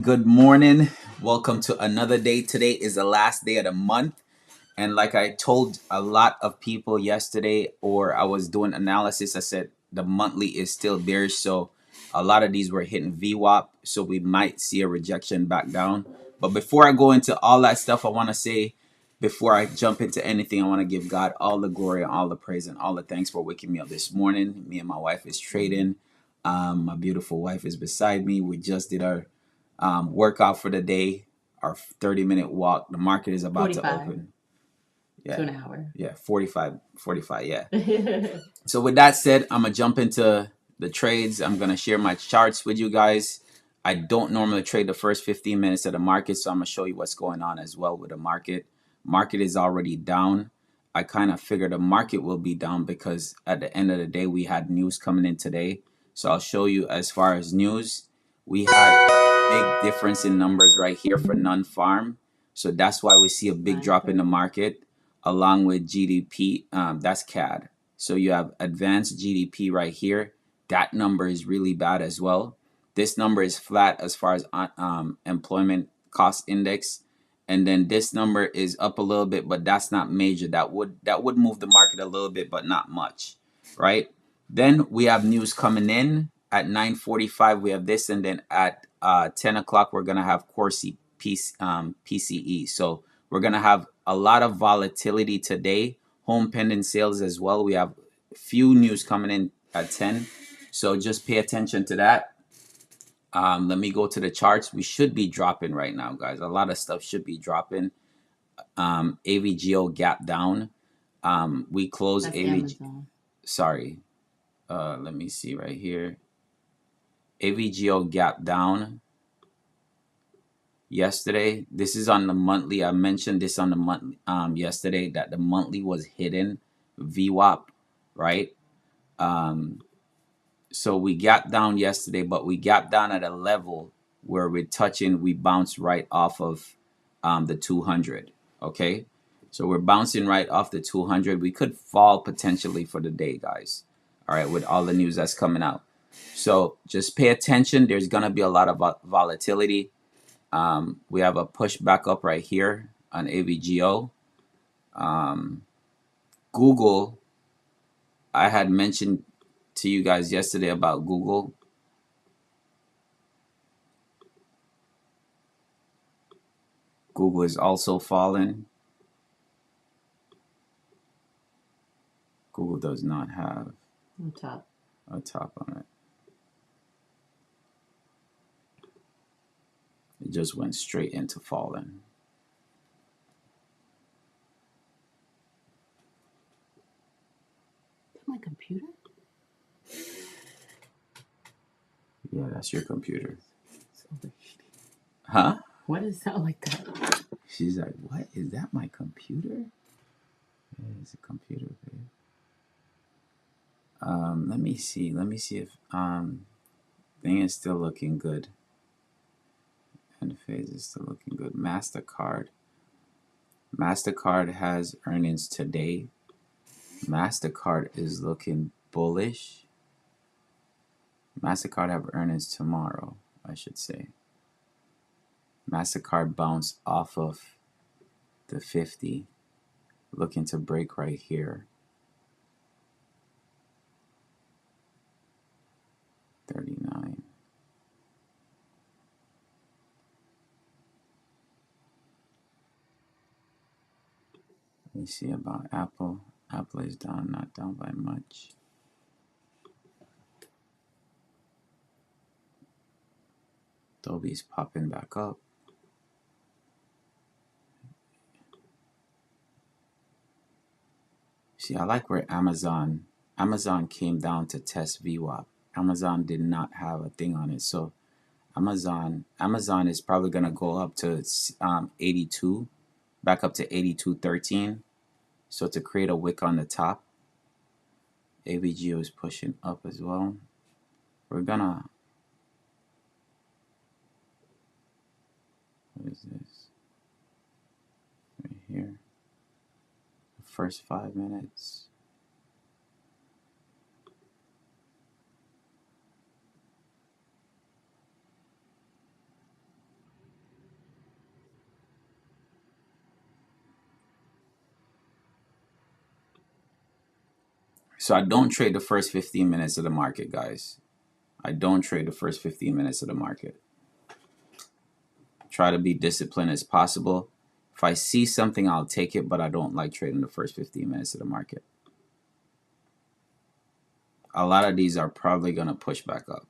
Good morning. Welcome to another day. Today is the last day of the month. And like I told a lot of people yesterday, or I was doing analysis, I said the monthly is still bearish. So a lot of these were hitting VWAP. So we might see a rejection back down. But before I go into all that stuff, I want to say, before I jump into anything, I want to give God all the glory and all the praise and all the thanks for waking me up this morning. Me and my wife is trading. My beautiful wife is beside me. We just did our workout for the day, our 30-minute walk. The market is about 45 to open. Yeah. to an hour. Yeah, 45, yeah. So with that said, I'm going to jump into the trades. I'm going to share my charts with you guys. I don't normally trade the first 15 minutes of the market, so I'm going to show you what's going on as well with the market. Market is already down. I kind of figured the market will be down because at the end of the day, we had news coming in today. So I'll show you as far as news. We had big difference in numbers right here for non-farm. So that's why we see a big drop in the market along with GDP. That's CAD. So you have advanced GDP right here. That number is really bad as well. This number is flat as far as employment cost index, and then this number is up a little bit, but that's not major. That would move the market a little bit, but not much, right? Then we have news coming in at 9:45. We have this, and then at 10 o'clock we're gonna have core PCE. So we're gonna have a lot of volatility today. Home pending sales as well. We have few news coming in at 10. So just pay attention to that. Let me go to the charts. We should be dropping right now, guys. A lot of stuff should be dropping. AVGO gap down. We close That's AVG. Amazon. Sorry. Let me see right here. AVGO gap down yesterday. This is on the monthly. I mentioned this on the monthly yesterday that the monthly was hidden VWAP, right? So we gapped down yesterday, but we gapped down at a level where we bounced right off of the 200. Okay, so we're bouncing right off the 200. We could fall potentially for the day, guys. All right, with all the news that's coming out. So just pay attention. There's gonna be a lot of volatility. We have a push back up right here on AVGO. Google, I had mentioned to you guys yesterday about Google. Google is also falling. Google does not have On top. a top on it. It just went straight into falling. My computer? Yeah, that's your computer. It's overheating. Huh? Why does it sound like that? She's like, what? Is that my computer? Yeah, it's a computer, babe. Let me see. Let me see if thing is still looking good. And phase is still looking good. MasterCard. MasterCard has earnings today. MasterCard is looking bullish. MasterCard have earnings tomorrow, I should say. MasterCard bounced off of the 50, looking to break right here. 39. Let me see about Apple. Apple is down, not down by much. Adobe's popping back up. See, I like where Amazon came down to test VWAP. Amazon did not have a thing on it. So Amazon is probably going to go up to 82, back up to 82.13. So to create a wick on the top, AVGO is pushing up as well. We're gonna, what is this? Right here. The first 5 minutes. So I don't trade the first 15 minutes of the market, guys. I don't trade the first 15 minutes of the market. Try to be disciplined as possible. If I see something, I'll take it, but I don't like trading the first 15 minutes of the market. A lot of these are probably going to push back up.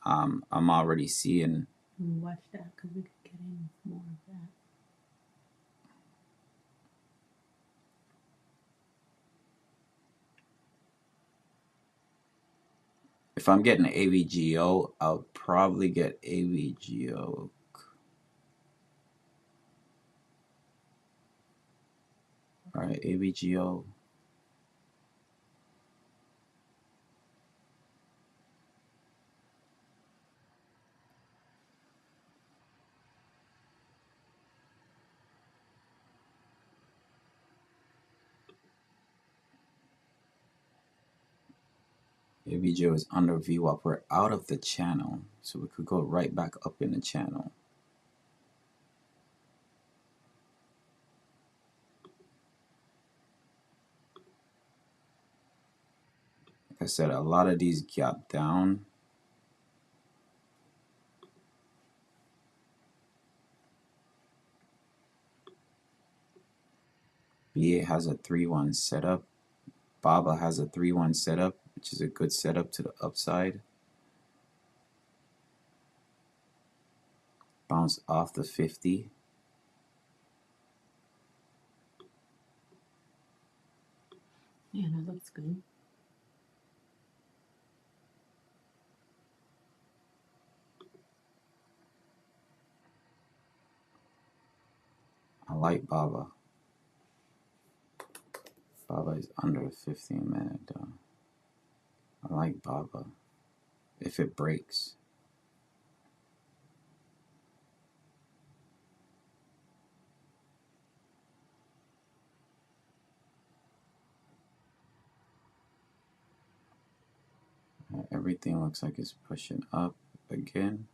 I'm already seeing. Watch that, because we could get in more of that. If I'm getting AVGO, I'll probably get AVGO. All right, AVGO. AVGO is under VWAP. We're out of the channel, so we could go right back up in the channel. Like I said, a lot of these gap down. BA has a 3-1 setup. BABA has a 3-1 setup, which is a good setup to the upside. Bounce off the 50. Yeah, that looks good. I like BABA. BABA is under 15 minute though. I like BABA. If it breaks. Everything looks like it's pushing up again.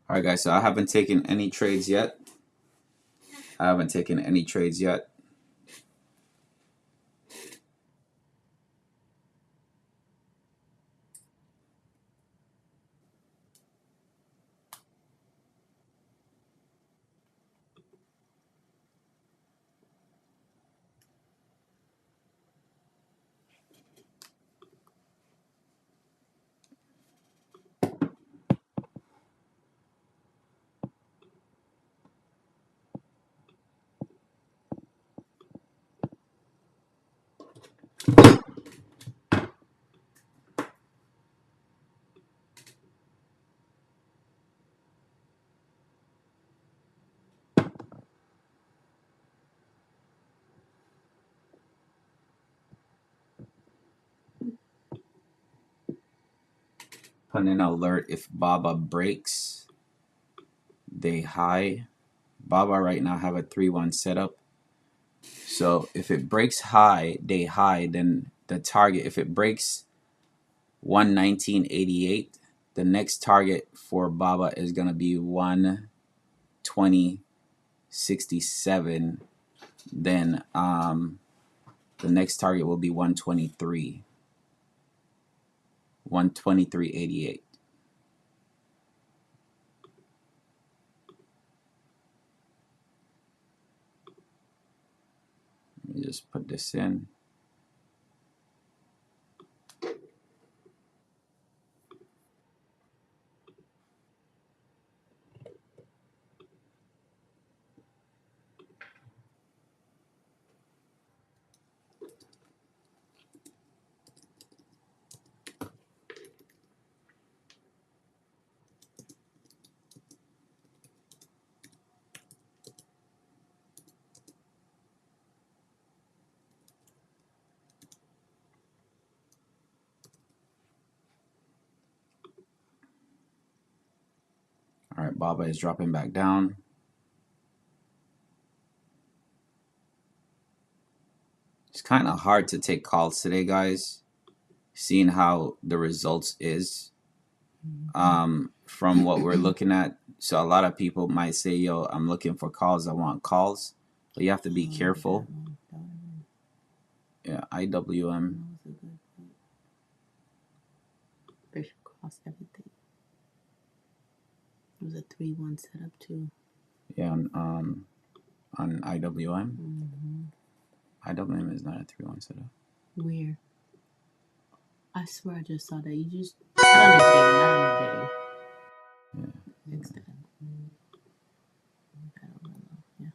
All right, guys, so I haven't taken any trades yet. Put an alert if BABA breaks day high. BABA right now have a 3-1 setup. So if it breaks high, day high, then the target, if it breaks 119.88, the next target for BABA is going to be 120.67. Then the next target will be 123. 123.88. Let me just put this in. right, Baba is dropping back down. It's kind of hard to take calls today, guys, seeing how the results is from what we're looking at. So a lot of people might say, yo, I'm looking for calls. I want calls. But you have to be careful. Yeah, IWM. Bishop cross everything. It was a 3-1 setup too. Yeah, on IWM. IWM is not a 3-1 setup. Where? I swear I just saw that. You just not on the day, not on the day. Yeah. Next time. I don't know. Yeah.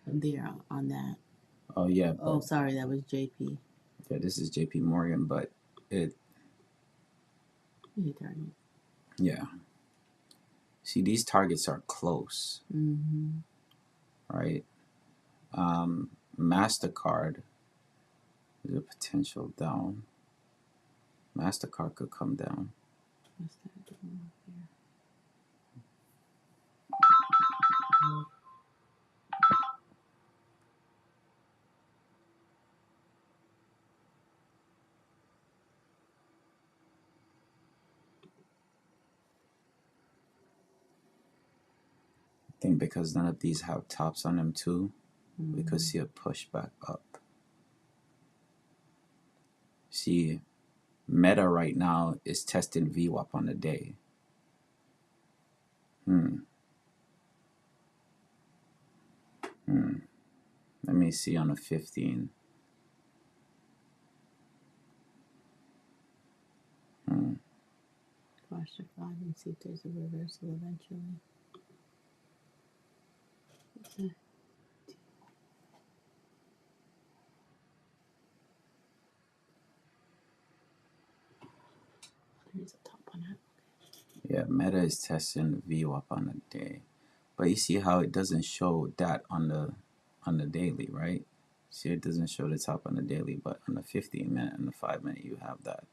There on that. Oh yeah. Oh, sorry, that was JP. Yeah, this is JP Morgan, but it. Yeah. See, these targets are close. Right? MasterCard is a potential down. MasterCard could come down. What's that doing here? I think because none of these have tops on them too, we could see a push back up. See, Meta right now is testing VWAP on the day. Let me see on a 15. Watch the 5 and see if there's a reversal eventually. Okay. There's a top on that. Yeah, Meta is testing VWAP on the day. But you see how it doesn't show that on the daily, right? See, it doesn't show the top on the daily, but on the 15-minute and the 5-minute, you have that.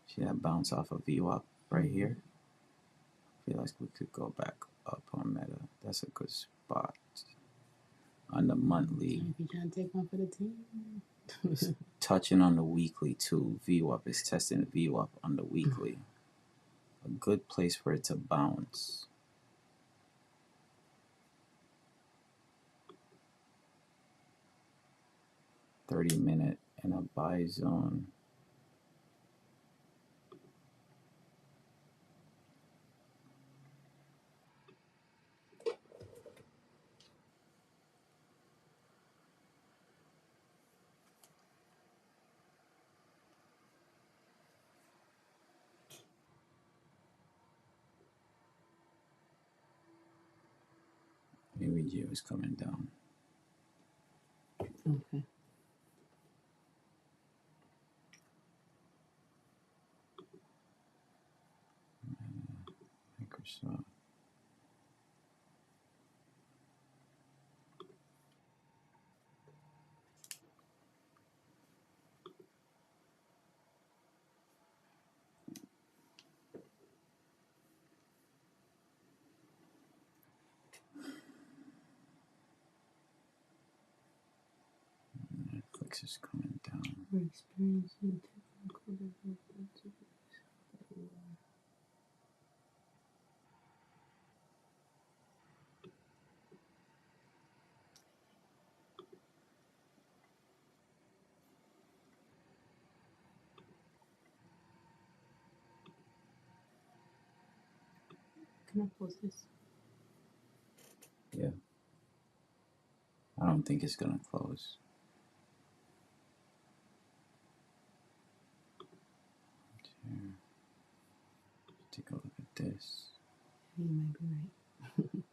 See that bounce off of VWAP right here? I feel like we could go back up on Meta. That's a good spot. On the monthly. If you're trying to take one for the team. It's touching on the weekly too. VWAP is testing VWAP on the weekly. A good place for it to bounce. $30-minute in a buy zone. AVG is coming down. Okay. Microsoft. Netflix is coming down. We're experiencing technical difficulties. Can I close this? Yeah. I don't think it's gonna close. Take a look at this. You might be right.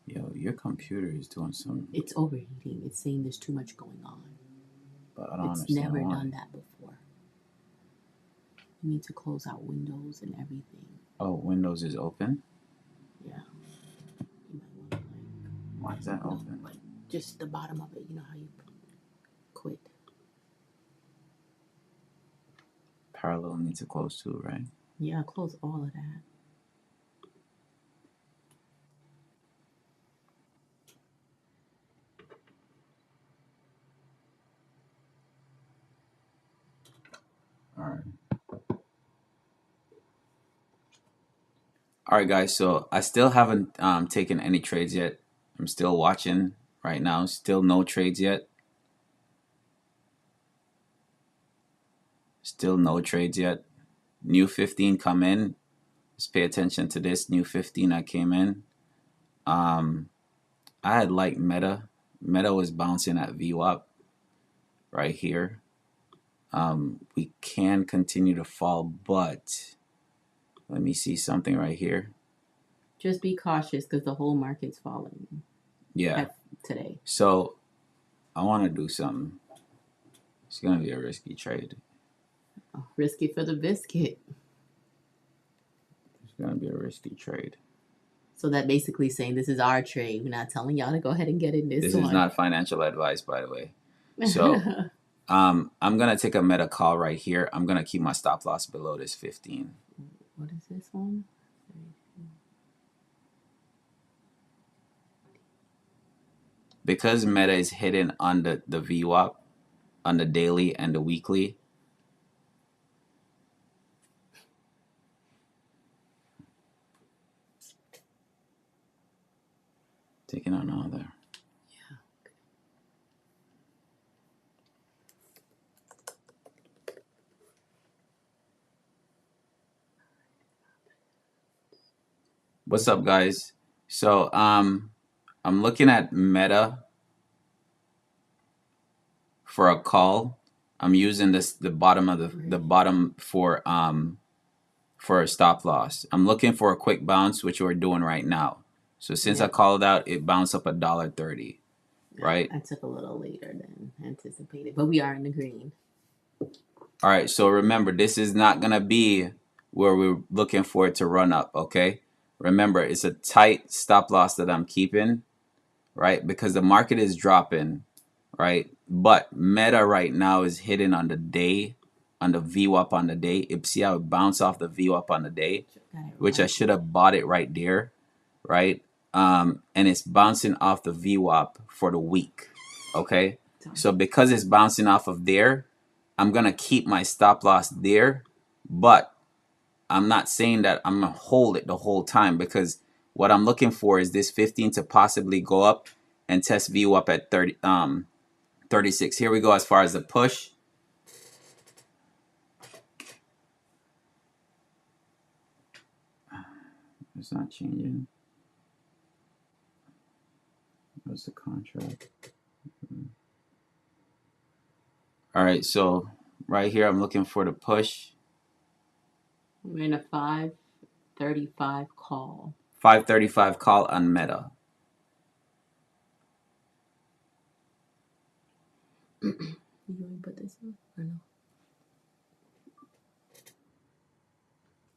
Yo, your computer is doing some. It's overheating. It's saying there's too much going on. But I don't It's understand never why. done that before. You need to close out windows and everything. Oh, Windows is open? Yeah. You might want to Why is that open? like just the bottom of it. You know how you quit. Parallel needs to close too, right? Yeah, close all of that. All right. All right, guys. So I still haven't taken any trades yet. I'm still watching right now. Still no trades yet. Still no trades yet. New 15 come in. Just pay attention to this new 15 that came in. I had like Meta. Meta was bouncing at VWAP right here. We can continue to fall, but let me see something right here. Just be cautious because the whole market's falling. Yeah. Today. So I want to do something. It's gonna be a risky trade. Oh, risky for the biscuit. It's gonna be a risky trade. So that basically saying this is our trade. We're not telling y'all to go ahead and get in this one. This is not financial advice, by the way. So I'm gonna take a Meta call right here. I'm gonna keep my stop loss below this 15. What is this one? Because Meta is hidden on the VWAP, on the daily and the weekly. Taking on all there. Yeah. What's up, guys? So I'm looking at Meta for a call. I'm using the bottom of the bottom for a stop loss. I'm looking for a quick bounce, which we're doing right now. So since I called out, it bounced up $1.30, right? I took a little later than anticipated, but we are in the green. All right. So remember, this is not gonna be where we're looking for it to run up. Okay. Remember, it's a tight stop loss that I'm keeping, right? Because the market is dropping, right? But Meta right now is hitting on the day, on the VWAP on the day. See how it bounced off the VWAP on the day, which I should have bought it right there, right? And it's bouncing off the VWAP for the week, okay? So because it's bouncing off of there, I'm gonna keep my stop loss there, but I'm not saying that I'm gonna hold it the whole time because what I'm looking for is this 15 to possibly go up and test VWAP at 36. Here we go as far as the push. It's not changing. What's the contract? All right, so right here I'm looking for the push. We're in a 5:35 call. 5:35 call on Meta. You want to put this on or no?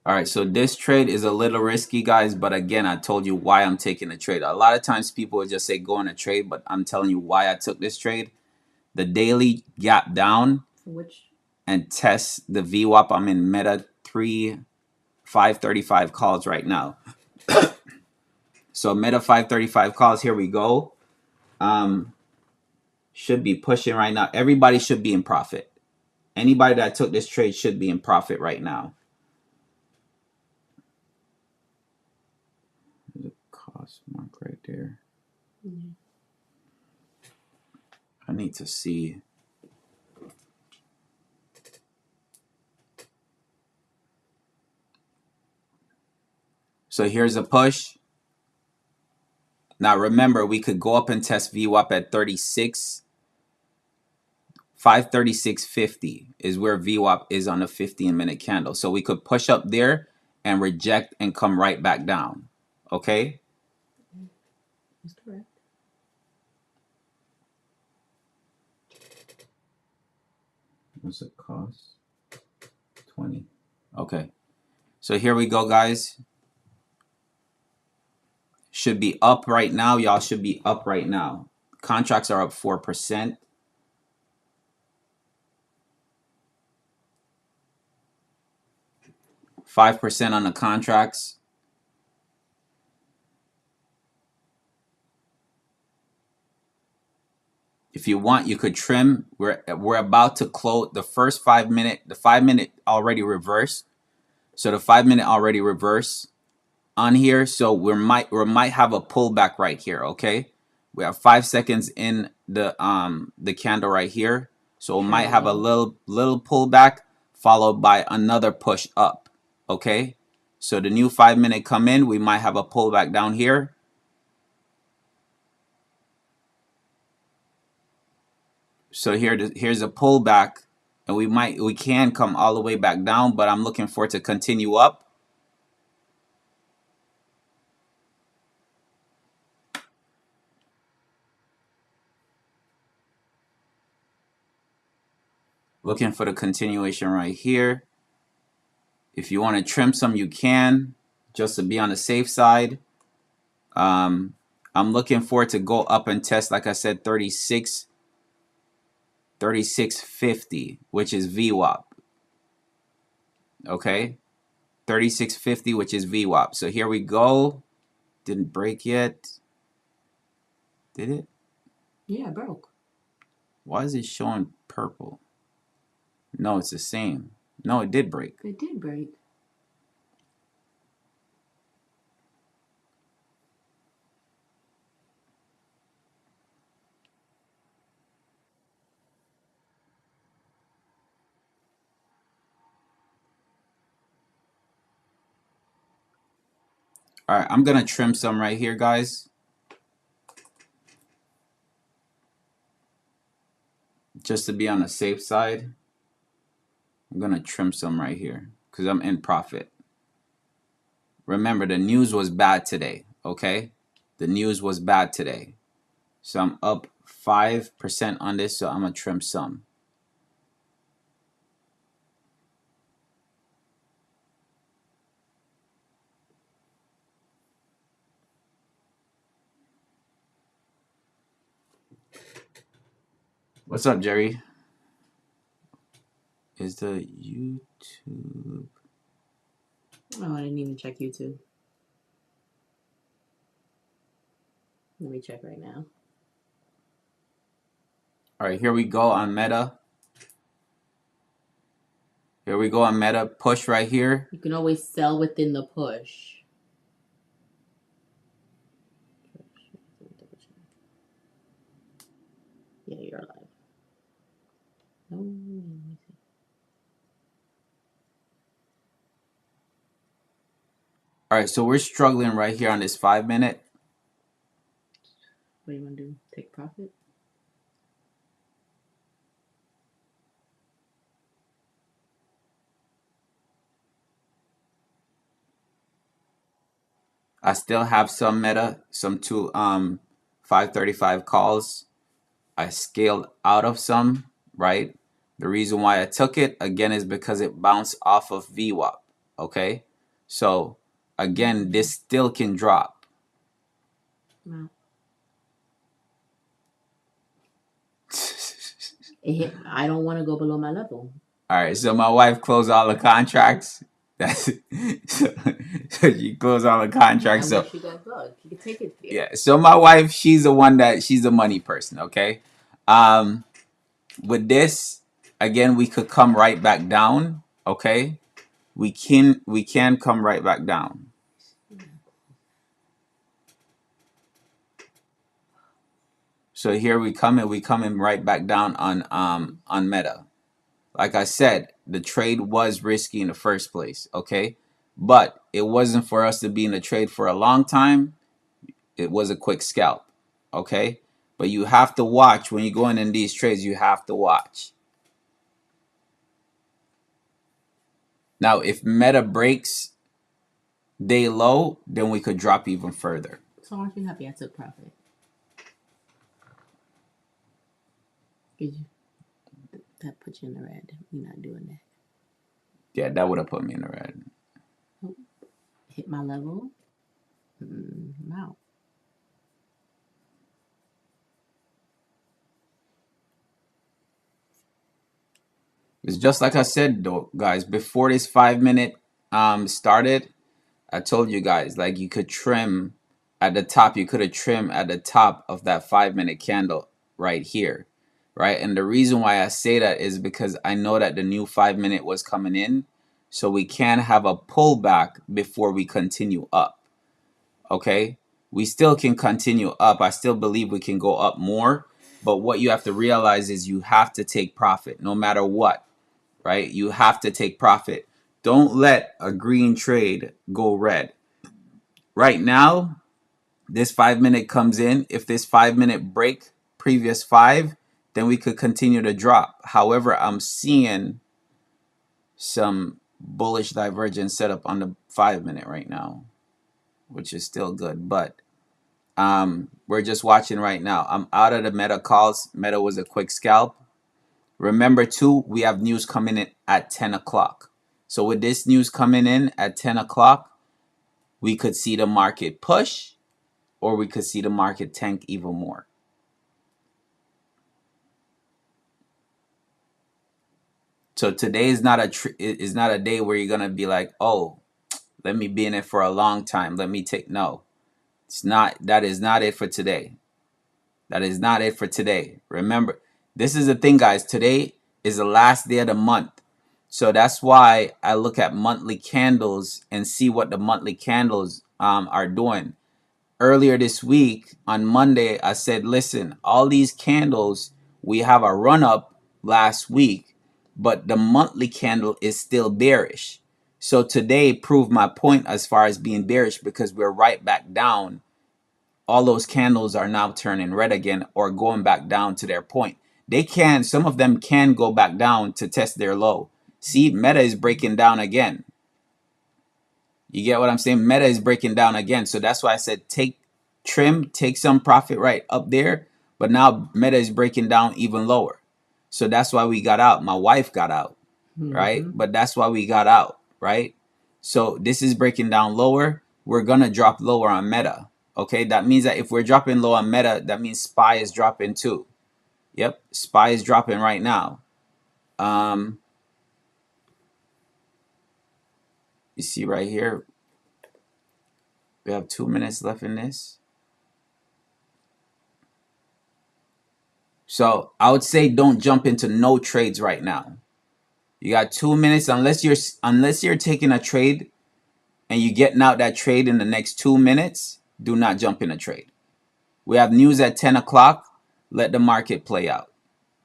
All right, so this trade is a little risky, guys, but again, I told you why I'm taking the trade. A lot of times people would just say go on a trade, but I'm telling you why I took this trade. The daily gap down and test the VWAP. I'm in Meta 535 calls right now. So Meta 535 calls, here we go. Should be pushing right now. Everybody should be in profit. Anybody that took this trade should be in profit right now. There's a cost mark right there. Mm-hmm. I need to see. So here's a push. Now remember, we could go up and test VWAP at 36. 536.50 is where VWAP is on a 15-minute candle. So we could push up there and reject and come right back down. Okay? That's correct. What's it cost? 20. Okay. So here we go, guys. Should be up right now. Y'all should be up right now. Contracts are up 4%. 5% on the contracts. If you want, you could trim. We're about to close the first 5 minute. The 5 minute already reversed. So the 5 minute already reversed on here. So we might have a pullback right here. Okay, we have 5 seconds in the candle right here. So we might have a little pullback followed by another push up. Okay, so the new 5 minute come in. We might have a pullback down here. So here's a pullback, and we can come all the way back down, but I'm looking for it to continue up. Looking for the continuation right here. If you want to trim some, you can, just to be on the safe side. I'm looking for it to go up and test, like I said, 3650, which is VWAP. Okay, 3650, which is VWAP. So here we go. Didn't break yet. Did it? Yeah, it broke. Why is it showing purple? No, it's the same. No, it did break. It did break. All right, I'm gonna trim some right here, guys. Just to be on the safe side, I'm gonna trim some right here because I'm in profit. Remember, the news was bad today, okay? The news was bad today. So I'm up 5% on this, so I'm gonna trim some. What's up, Jerry? Is the YouTube... Oh, I didn't even check YouTube. Let me check right now. All right, here we go on Meta. Here we go on Meta. Push right here. You can always sell within the push. Yeah, you're alive. Oh, let me see. All right, so we're struggling right here on this 5 minute. What do you want to do? Take profit? I still have some Meta, some 535 calls. I scaled out of some, right? The reason why I took it again is because it bounced off of VWAP. Okay, so again, this still can drop. No. I don't want to go below my level. All right, so my wife closed all the contracts. That's so she closed all the contracts. I wish you guys luck. You can take it. Yeah, so my wife, she's the one that she's a money person. Okay, with this, again, we could come right back down. Okay, we can come right back down. So here we coming right back down on Meta. Like I said, the trade was risky in the first place, okay? But it wasn't for us to be in the trade for a long time. It was a quick scalp, okay? But you have to watch when you're going in these trades, you have to watch. Now, if Meta breaks day low, then we could drop even further. So aren't you happy I took profit? That puts you in the red. We're not doing that. Yeah, that would have put me in the red. Oh, hit my level. Wow. It's just like I said though, guys, before this 5 minute started, I told you guys like you could trim at the top, you could have trimmed at the top of that 5 minute candle right here. Right. And the reason why I say that is because I know that the new 5 minute was coming in. So we can have a pullback before we continue up. Okay. We still can continue up. I still believe we can go up more. But what you have to realize is you have to take profit no matter what. Right? You have to take profit. Don't let a green trade go red. Right now, this 5 minute comes in. If this 5 minute break previous five, then we could continue to drop. However, I'm seeing some bullish divergence set up on the 5 minute right now, which is still good. But we're just watching right now. I'm out of the Meta calls. Meta was a quick scalp. Remember, too, we have news coming in at 10 o'clock. So with this news coming in at 10 o'clock, we could see the market push or we could see the market tank even more. So today is not is not a day where you're going to be like, "Oh, let me be in it for a long time. Let me take." No. It's not. That is not it for today. That is not it for today. Remember, this is the thing, guys. Today is the last day of the month. So that's why I look at monthly candles and see what the monthly candles are doing. Earlier this week on Monday, I said, listen, all these candles, we have a run up last week, but the monthly candle is still bearish. So today proved my point as far as being bearish because we're right back down. All those candles are now turning red again or going back down to their point. They can, some of them can go back down to test their low. See, Meta is breaking down again. You get what I'm saying? Meta is breaking down again. So that's why I said take some profit right up there. But now Meta is breaking down even lower. So that's why we got out. My wife got out, right? But that's why we got out, right? So this is breaking down lower. We're going to drop lower on Meta. Okay, that means that if we're dropping low on Meta, that means SPY is dropping too. Yep, SPY is dropping right now. You see right here, we have 2 minutes left in this. So I would say don't jump into no trades right now. You got 2 minutes unless you're taking a trade and you getting out that trade in the next 2 minutes. Do not jump in a trade. We have news at 10 o'clock. Let the market play out.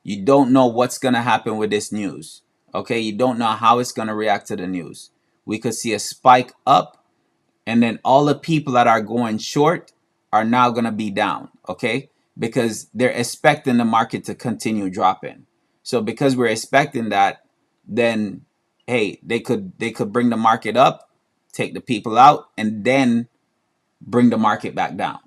You don't know what's going to happen with this news. Okay, you don't know how it's going to react to the news. We could see a spike up, and then all the people that are going short are now going to be down. Okay, because they're expecting the market to continue dropping. So because we're expecting that, then hey, they could bring the market up, take the people out, and then bring the market back down.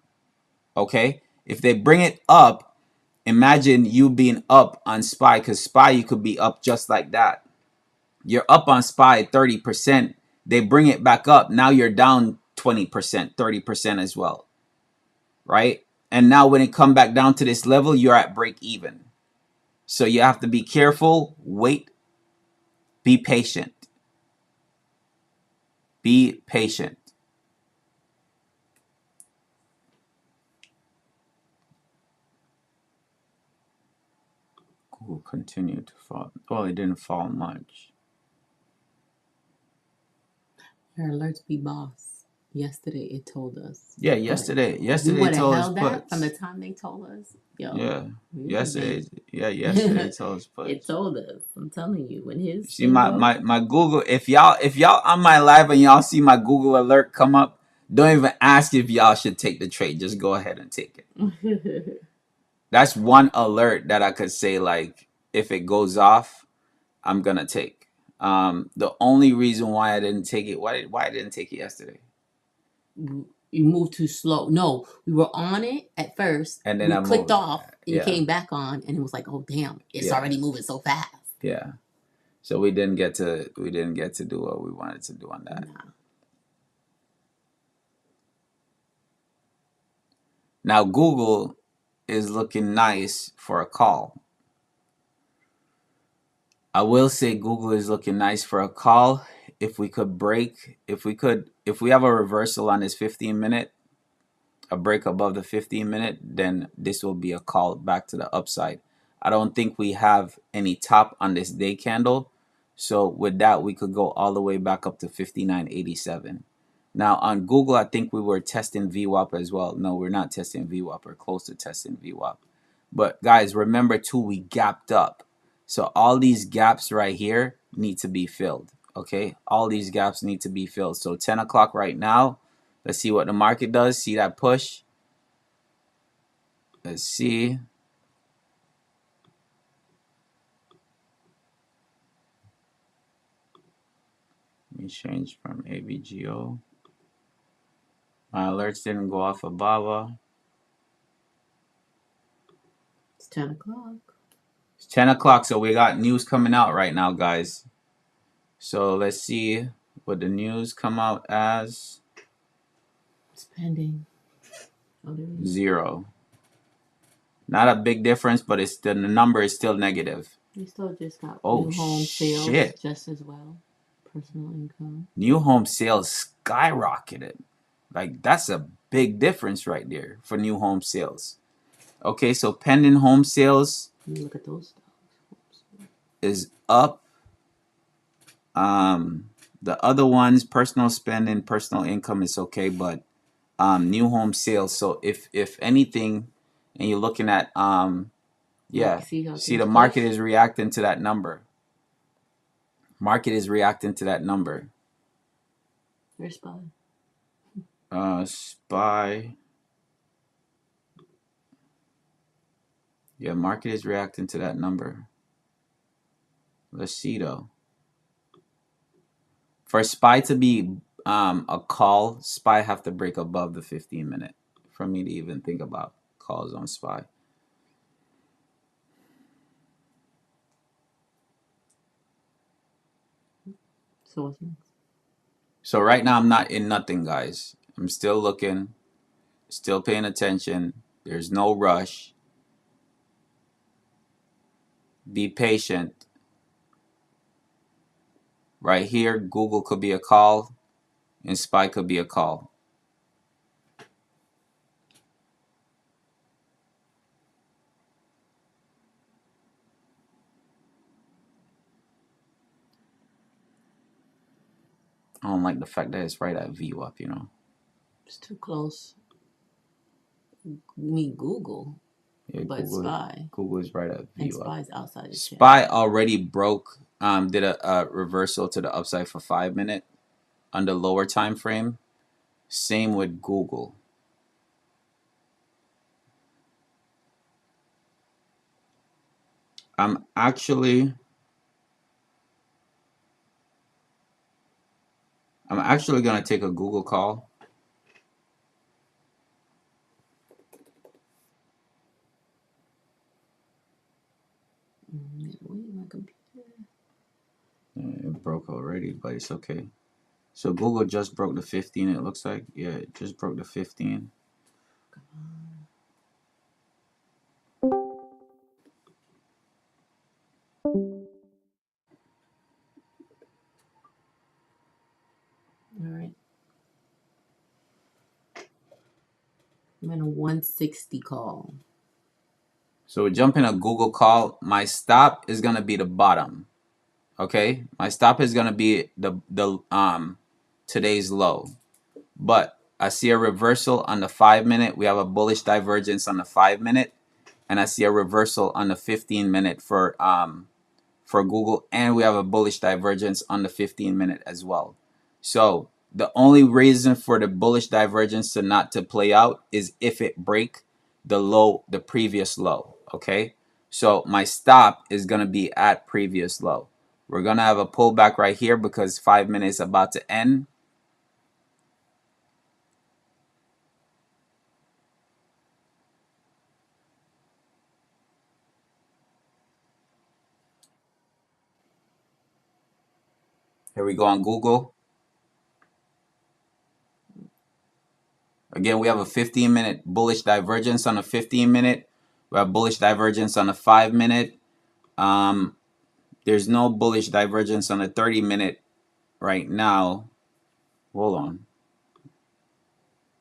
Okay, if they bring it up, imagine you being up on SPY, because SPY you could be up just like that. You're up on SPY 30%. They bring it back up. Now you're down 20%, 30% as well. Right? And now when it come back down to this level, you're at break even. So you have to be careful, wait, be patient. Be patient. Will continue to fall. Well, it didn't fall much. Your alerts be boss. Yesterday it told us. Yeah, yesterday We would have told us held that puts. from the time they told us. Yo, Yeah, yesterday. been... Yesterday told us puts. It told us. I'm telling you, when his See my Google. If y'all on my live and y'all see my Google alert come up, don't even ask if y'all should take the trade. Just go ahead and take it. That's one alert that I could say, like, if it goes off, I'm gonna take. The only reason why I didn't take it, why I didn't take it yesterday? You moved too slow. No, we were on it at first, and then we I clicked moved. off and came back on, and it was like, oh damn, it's already moving so fast. Yeah. So we didn't get to do what we wanted to do on that. Nah. Now Google is looking nice for a call. I will say Google is looking nice for a call. If we have a reversal on this 15-minute, a break above the 15-minute, then this will be a call back to the upside. I don't think we have any top on this day candle. So with that, we could go all the way back up to 59.87. Now on Google, I think we were testing VWAP as well. No, we're not testing VWAP. We're close to testing VWAP. But guys, remember too, we gapped up. So all these gaps right here need to be filled. Okay, all these gaps need to be filled. So 10 o'clock right now. Let's see what the market does. See that push? Let's see. Let me change from AVGO. My alerts didn't go off of Baba. It's 10 o'clock. It's 10 o'clock, so we got news coming out right now, guys. So let's see what the news come out as. It's pending. 0. Not a big difference, but the number is still negative. We still just got Oh, new home sales shit. just as well. Personal income. New home sales skyrocketed. Like, that's a big difference right there for new home sales. Okay, so pending home sales Look at those stocks. is up. The other ones, personal spending, personal income is okay, but new home sales. So if anything, and you're looking at yeah, see the market is reacting to that number. Market is reacting to that number. Where's SPY? SPY. Yeah, market is reacting to that number. Let's see though. For SPY to be a call, SPY have to break above the 15-minute for me to even think about calls on SPY. So what's next? So right now I'm not in nothing, guys. I'm still looking, still paying attention. There's no rush. Be patient. Right here, Google could be a call, and SPY could be a call. I don't like the fact that it's right at VWAP, you know. It's too close. You mean Google? Yeah, but SPY. Google is right at VWAP. And SPY's outside the SPY already broke, did a reversal to the upside for 5-minute on the lower time frame. Same with Google. I'm actually gonna take a Google call. Wait, my computer. It broke already, but it's okay. So Google just broke the 15. It looks like, yeah, it just broke the 15. Come on. All right. I'm in a 160 call. So we're jumping a Google call. My stop is gonna be the bottom. Okay, my stop is gonna be the today's low. But I see a reversal on the 5-minute. We have a bullish divergence on the 5-minute, and I see a reversal on the 15-minute for Google, and we have a bullish divergence on the 15-minute as well. So the only reason for the bullish divergence to play out is if it break the previous low. Okay, so my stop is gonna be at previous low. We're gonna have a pullback right here because 5 minutes is about to end. Here we go on Google. Again, we have a 15-minute bullish divergence on a 15-minute. We have bullish divergence on a 5-minute. There's no bullish divergence on a 30-minute right now. Hold on.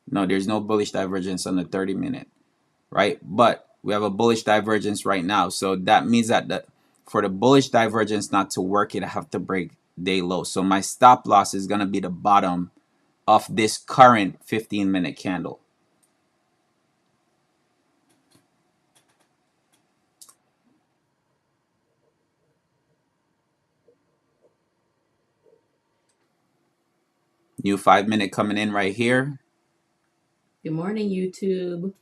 No, there's no bullish divergence on the 30-minute, right? But we have a bullish divergence right now. So that means that for the bullish divergence not to work, it have to break day low. So my stop loss is going to be the bottom of this current 15-minute candle. New 5-minute coming in right here. Good morning, YouTube.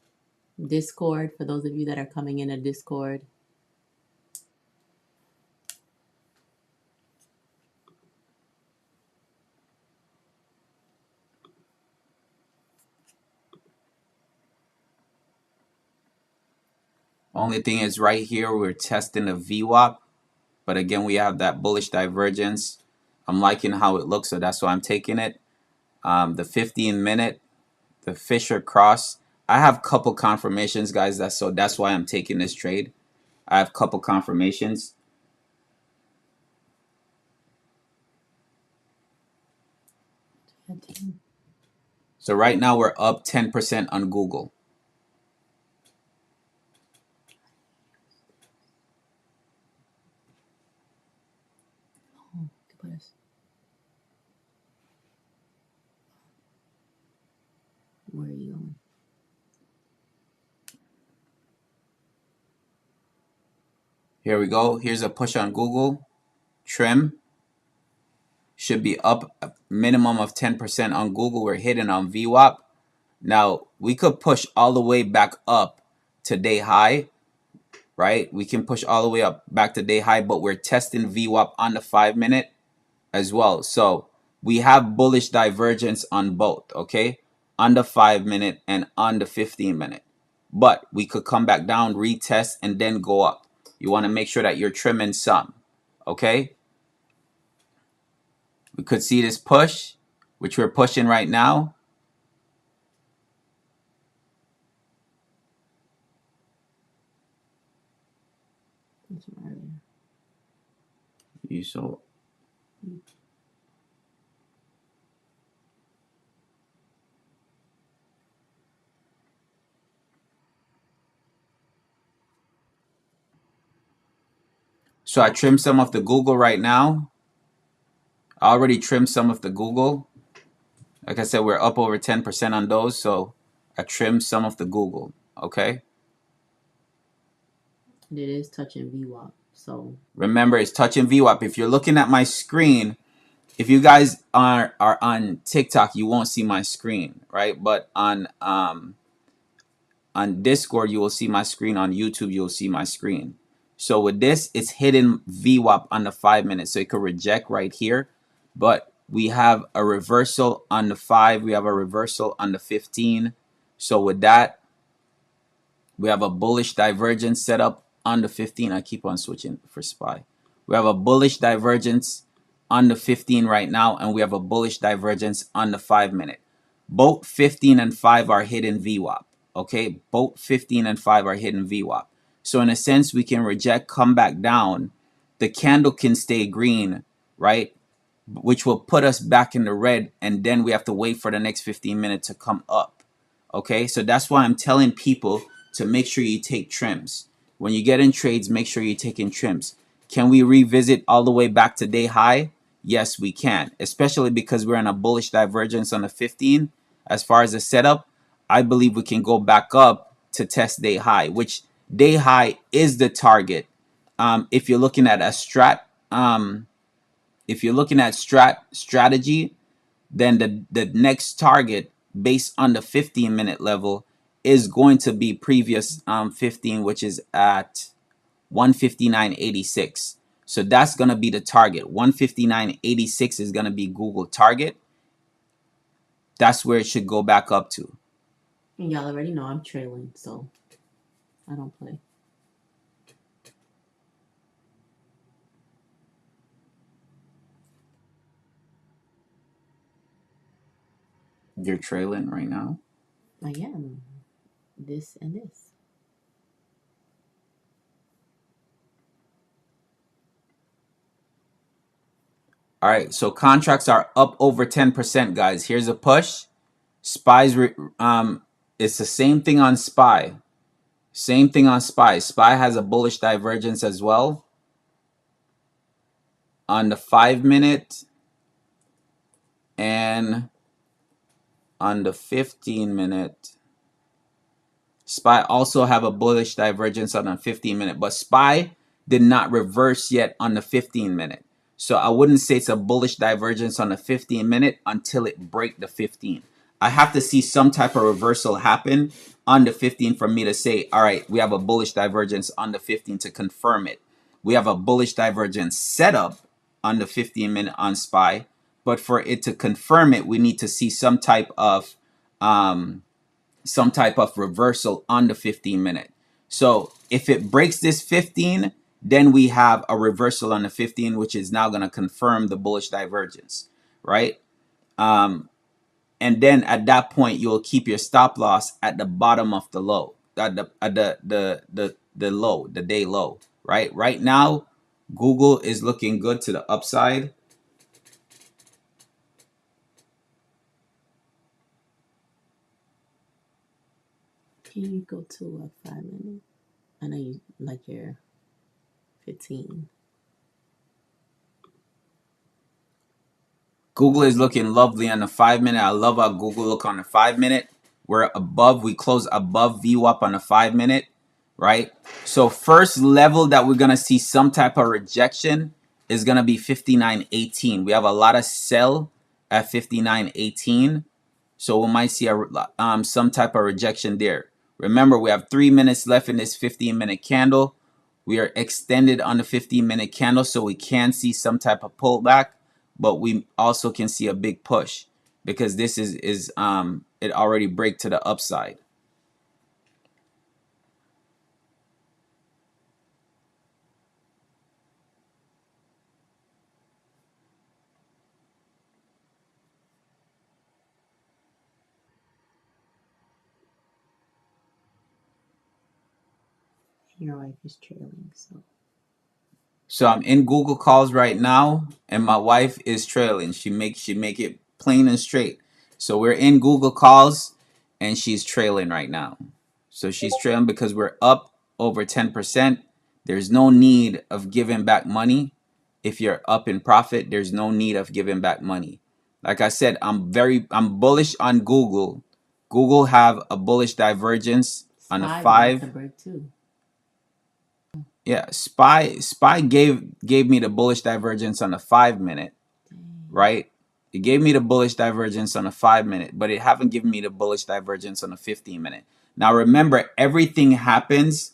Discord, for those of you that are coming in a Discord. Only thing is right here, we're testing the VWAP. But again, we have that bullish divergence. I'm liking how it looks, so that's why I'm taking it. The 15-minute, the Fisher cross. I have couple confirmations, guys. That's why I'm taking this trade. I have couple confirmations. So right now we're up 10% on Google. Where are you going? Here we go. Here's a push on Google. Trim. Should be up a minimum of 10% on Google. We're hitting on VWAP. Now, we could push all the way back up to day high, right? We can push all the way up back to day high, but we're testing VWAP on the 5-minute as well. So we have bullish divergence on both, okay? On the 5-minute and on the 15-minute. But we could come back down, retest, and then go up. You want to make sure that you're trimming some, okay? We could see this push, which we're pushing right now. You saw. So I trimmed some of the Google right now. I already trimmed some of the Google. Like I said, we're up over 10% on those. So I trimmed some of the Google, okay? It is touching VWAP. So remember, it's touching VWAP. If you're looking at my screen, if you guys are on TikTok, you won't see my screen, right? But on Discord, you will see my screen. On YouTube, you'll see my screen. So with this, it's hidden VWAP on the 5-minute. So it could reject right here. But we have a reversal on the 5. We have a reversal on the 15. So with that, we have a bullish divergence set up on the 15. I keep on switching for SPY. We have a bullish divergence on the 15 right now, and we have a bullish divergence on the 5-minute. Both 15 and 5 are hidden VWAP. Okay, both 15 and 5 are hidden VWAP. So in a sense, we can reject, come back down. The candle can stay green, right? Which will put us back in the red, and then we have to wait for the next 15 minutes to come up. Okay, so that's why I'm telling people to make sure you take trims. When you get in trades, make sure you're taking trims. Can we revisit all the way back to day high? Yes, we can, especially because we're in a bullish divergence on the 15. As far as the setup, I believe we can go back up to test day high, which day high is the target. If you're looking at a strategy, then the next target based on the 15-minute level is going to be previous 15, which is at 159.86. So that's going to be the target. 159.86 is going to be Google target. That's where it should go back up to. y'all already know I'm trailing, so I don't play. You're trailing right now. I am. This and this. All right, so contracts are up over 10%, guys. Here's a push. SPY's it's the same thing on SPY. Same thing on SPY. SPY has a bullish divergence as well. On the 5-minute and on the 15-minute. SPY also have a bullish divergence on the 15-minute, but SPY did not reverse yet on the 15-minute. So I wouldn't say it's a bullish divergence on the 15-minute until it break the 15. I have to see some type of reversal happen on the 15 for me to say, all right, we have a bullish divergence on the 15 to confirm it. We have a bullish divergence setup on the 15-minute on SPY, but for it to confirm it, we need to see some type of reversal on the 15-minute. So if it breaks this 15, then we have a reversal on the 15, which is now going to confirm the bullish divergence, right? And then at that point, you'll keep your stop loss at the bottom of the low, the low, the day low, right? Right now, Google is looking good to the upside. Can you go to a 5-minute? I know you like your 15. Google is looking lovely on the 5-minute. I love how Google look on the 5-minute. We're above, we close above VWAP on the 5-minute, right? So first level that we're gonna see some type of rejection is gonna be 59.18. We have a lot of sell at 59.18. So we might see some type of rejection there. Remember, we have 3 minutes left in this 15-minute candle. We are extended on the 15-minute candle, so we can see some type of pullback, but we also can see a big push because this is it already break to the upside. Your wife is trailing, so. So I'm in Google calls right now, and my wife is trailing. She make it plain and straight. So we're in Google calls, and she's trailing right now. So she's trailing because we're up over 10%. There's no need of giving back money. If you're up in profit, there's no need of giving back money. Like I said, I'm bullish on Google. Google have a bullish divergence on the 5. Yeah, SPY gave me the bullish divergence on the 5-minute, right? It gave me the bullish divergence on the 5-minute, but it haven't given me the bullish divergence on the 15-minute. Now remember, everything happens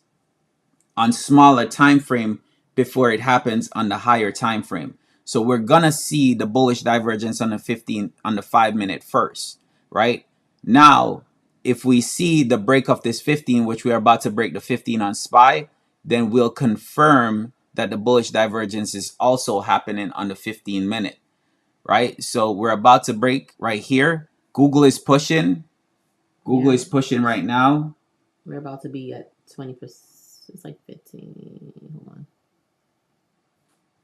on smaller time frame before it happens on the higher time frame. So we're gonna see the bullish divergence on the 5-minute first, right? Now, if we see the break of this 15, which we are about to break the 15 on SPY, then we'll confirm that the bullish divergence is also happening on the 15-minute, right? So we're about to break right here. Google is pushing. Google is pushing right now. We're about to be at 20%. It's like 15. Hold on.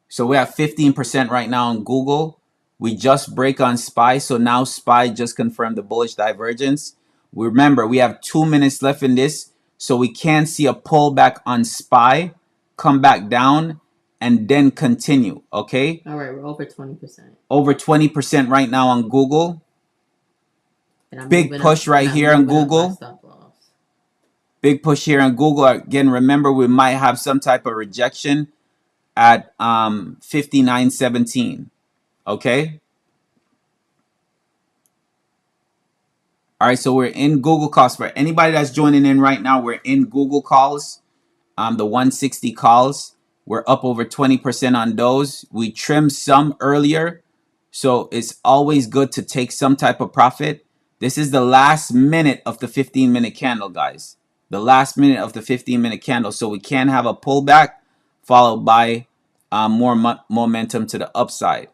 So we have 15% right now on Google. We just break on SPY. So now SPY just confirmed the bullish divergence. Remember, we have 2 minutes left in this. So we can see a pullback on SPY, come back down, and then continue. Okay? All right, we're over 20%. Over 20% right now on Google. Big push right here on Google. Big push here on Google. Again, remember, we might have some type of rejection at 59.17. Okay. All right, so we're in Google calls. For anybody that's joining in right now, we're in Google calls. The 160 calls, we're up over 20% on those. We trimmed some earlier, so it's always good to take some type of profit. This is the last minute of the 15-minute candle, guys. The last minute of the 15-minute candle, so we can have a pullback followed by more momentum to the upside.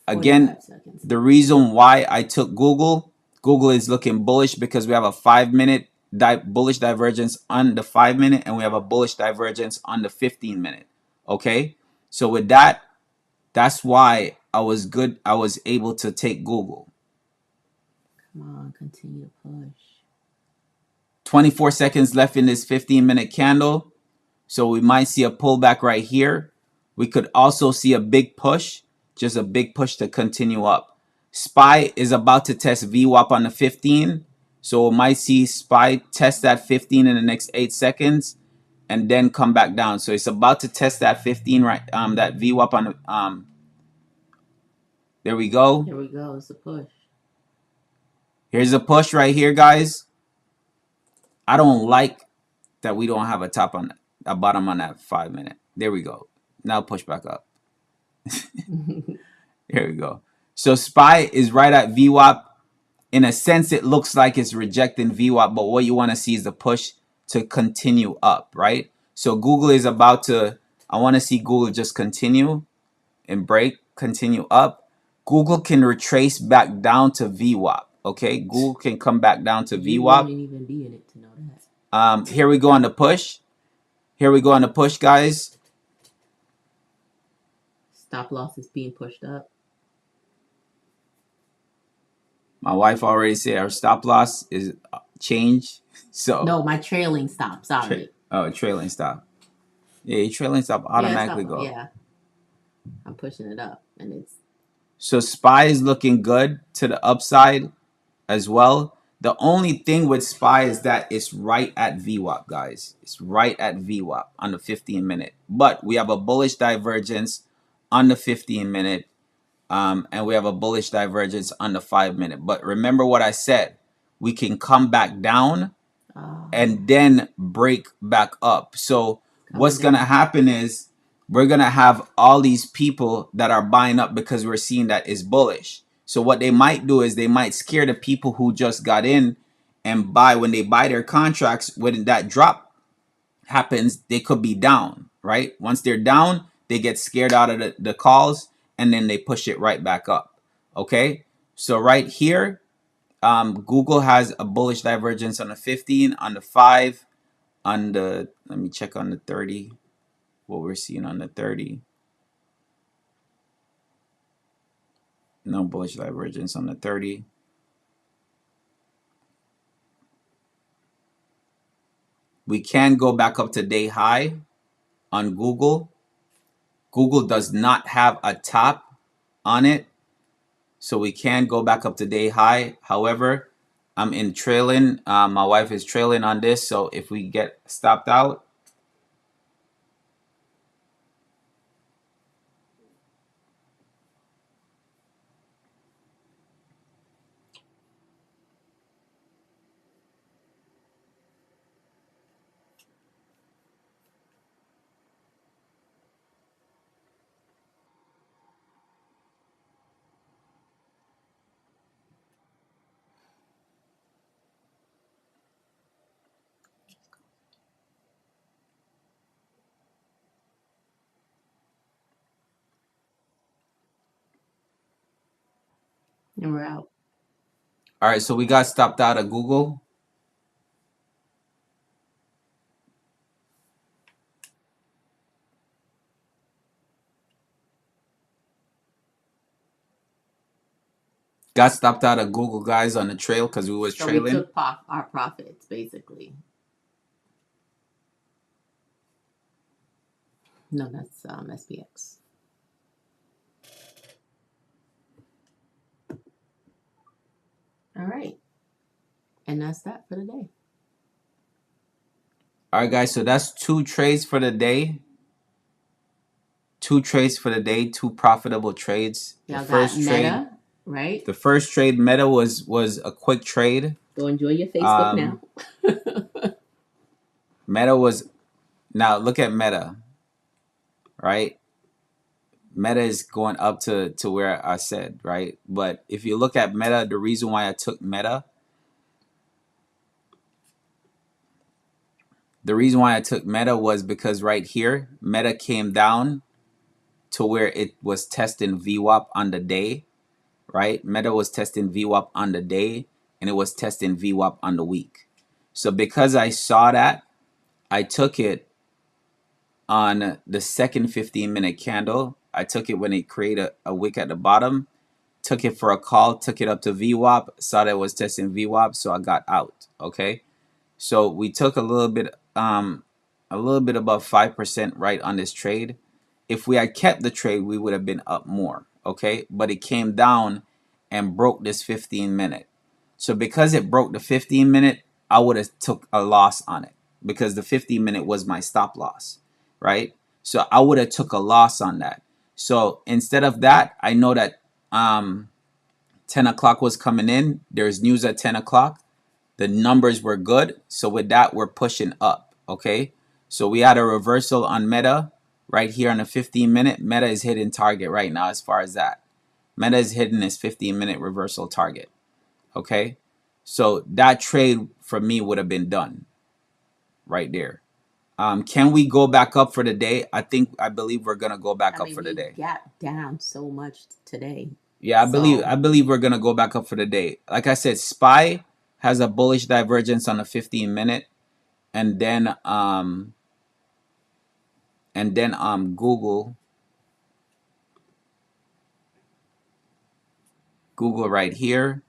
Again, the reason why I took Google Google is looking bullish because we have a 5-minute bullish divergence on the 5-minute, and we have a bullish divergence on the 15-minute. Okay, so with that, that's why I was able to take Google. Come on, continue to push. 24 seconds left in this 15-minute candle. So we might see a pullback right here. We could also see a big push, just a big push to continue up. SPY is about to test VWAP on the 15. So we might see SPY test that 15 in the next 8 seconds and then come back down. So it's about to test that 15, right? That VWAP on the, there we go. There we go. It's a push. Here's a push right here, guys. I don't like that we don't have a top on a bottom on that 5-minute. There we go. Now push back up. Here we go. So SPY is right at VWAP. In a sense, it looks like it's rejecting VWAP, but what you want to see is the push to continue up, right? So Google is about to, I want to see Google just continue and break, continue up. Google can retrace back down to VWAP, okay? Google can come back down to VWAP. You wouldn't even be in it to know that. Here we go on the push. Here we go on the push, guys. Stop loss is being pushed up. My wife already said our stop loss is changed. So no, my trailing stop. Sorry. Trailing stop. Yeah, your trailing stop automatically go. Yeah, I'm pushing it up, and it's. So SPY is looking good to the upside as well. The only thing with SPY is that it's right at VWAP, guys. It's right at VWAP on the 15-minute. But we have a bullish divergence on the 15-minute. And we have a bullish divergence on the 5-minute. But remember what I said. We can come back down and then break back up. So what's going to happen is we're going to have all these people that are buying up because we're seeing that it's bullish. So what they might do is they might scare the people who just got in and buy. When they buy their contracts, when that drop happens, they could be down, right? Once they're down, they get scared out of the calls, and then they push it right back up. Okay, so right here, Google has a bullish divergence on the 15, on the 5, on the, let me check on the 30, what we're seeing on the 30. No bullish divergence on the 30. We can go back up to day high on Google. Google does not have a top on it, so we can go back up to day high. However, I'm in trailing. My wife is trailing on this, so if we get stopped out, And we're out. All right, so we got stopped out of Google. Got stopped out of Google, guys, on the trail because we was trailing. We took our profits, basically. No, that's SPX. All right. And that's that for the day. All right, guys, so that's 2 trades for the day. 2 trades for the day, 2 profitable trades. Y'all the first got Meta, trade, right? The first trade, Meta, was a quick trade. Go enjoy your Facebook now. Meta was, now look at Meta, right? Meta is going up to where I said, right? But if you look at Meta, the reason why I took Meta, was because right here, Meta came down to where it was testing VWAP on the day, right? Meta was testing VWAP on the day, and it was testing VWAP on the week. So because I saw that, I took it on the second 15-minute candle. I took it when it created a wick at the bottom, took it for a call, took it up to VWAP, saw that it was testing VWAP, so I got out. Okay. So we took a little bit above 5% right on this trade. If we had kept the trade, we would have been up more. Okay. But it came down and broke this 15-minute. So because it broke the 15-minute, I would have took a loss on it because the 15-minute was my stop loss, right? So I would have took a loss on that. So instead of that, I know that 10 o'clock was coming in. There's news at 10 o'clock. The numbers were good. So with that, we're pushing up. Okay. So we had a reversal on Meta right here on the 15-minute. Meta is hitting target right now as far as that. Meta is hitting this 15-minute reversal target. Okay. So that trade for me would have been done right there. Can we go back up for the day? I believe we're gonna go back I up mean, for the we day. got down so much today. Yeah, So I believe we're gonna go back up for the day. Like I said, SPY has a bullish divergence on the 15-minute, and then Google right here.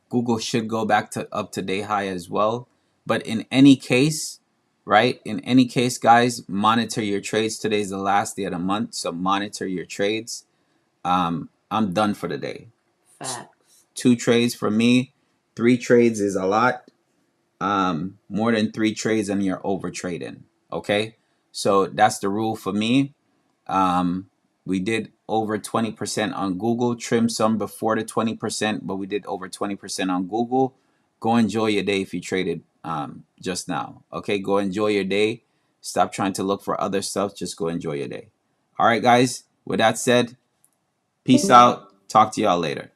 Google should go back to up to day high as well. But in any case, right? In any case, guys, monitor your trades. Today's the last day of the month, so monitor your trades. I'm done for the day. facts. 2 trades for me. 3 trades is a lot. More than 3 trades and you're over trading. Okay, so that's the rule for me. Um, we did over 20% on Google. Trim some before the 20%, but we did over 20% on Google. Go enjoy your day if you traded just now. Okay, go enjoy your day. Stop trying to look for other stuff. Just go enjoy your day. All right, guys. With that said, peace out. Talk to y'all later.